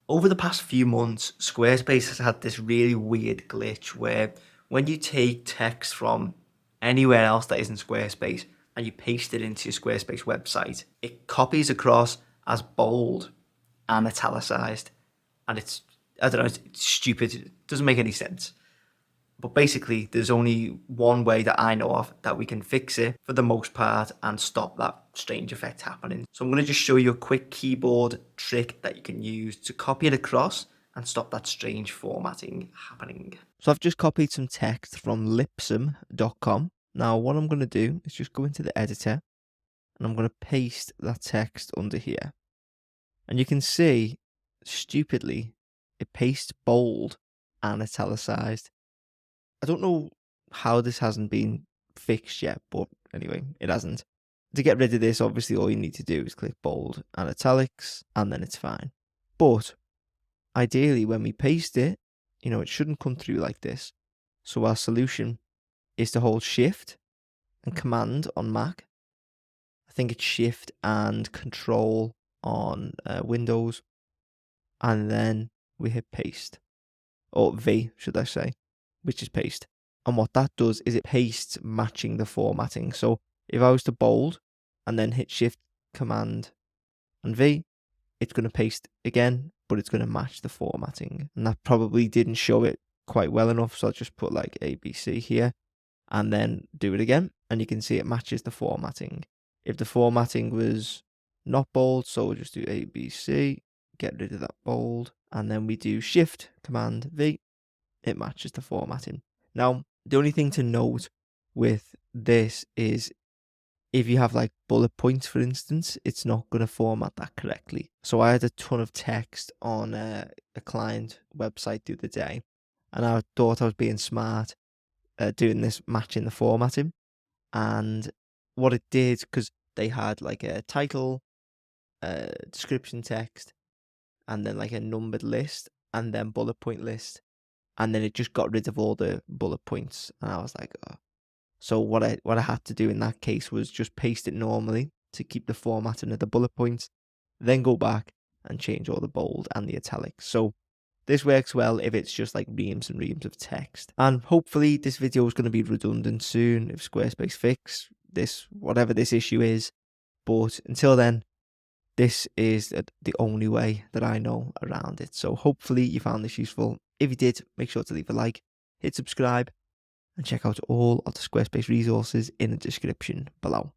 Over the past few months, Squarespace has had this really weird glitch where when you take text from anywhere else that isn't Squarespace and you paste it into your Squarespace website, it copies across as bold and italicized. And I don't know, it's stupid. It doesn't make any sense. But basically, there's only one way that I know of that we can fix it for the most part and stop that strange effect happening. So I'm going to just show you a quick keyboard trick that you can use to copy it across and stop that strange formatting happening. So I've just copied some text from lipsum.com. Now what I'm going to do is just go into the editor and I'm going to paste that text under here. And you can see, stupidly, it pastes bold and italicized. I don't know how this hasn't been fixed yet, but anyway, it hasn't. To get rid of this, obviously all you need to do is click bold and italics, and then it's fine. But ideally, when we paste it, it shouldn't come through like this. So our solution is to hold Shift and Command on Mac. I think it's Shift and Control on Windows. And then we hit paste. Or V, should I say, which is paste. And what that does is it pastes matching the formatting. So if I was to bold and then hit Shift, Command, and V, it's going to paste again, but it's going to match the formatting. And that probably didn't show it quite well enough, so I'll just put like ABC here and then do it again. And you can see it matches the formatting. If the formatting was not bold, so we'll just do ABC, get rid of that bold, and then we do Shift, Command, V, it matches the formatting. Now, the only thing to note with this is if you have like bullet points, for instance, it's not going to format that correctly. So I had a ton of text on a client website the other day, and I thought I was being smart doing this matching the formatting. And what it did, because they had like a title, description text, and then like a numbered list, and then bullet point list. And then it just got rid of all the bullet points. And I was like, oh. So what I had to do in that case was just paste it normally to keep the formatting of the bullet points, then go back and change all the bold and the italics. So this works well if it's just like reams and reams of text. And hopefully this video is going to be redundant soon if Squarespace fix this, whatever this issue is. But until then, this is the only way that I know around it. So hopefully you found this useful. If you did, make sure to leave a like, hit subscribe, and check out all of the Squarespace resources in the description below.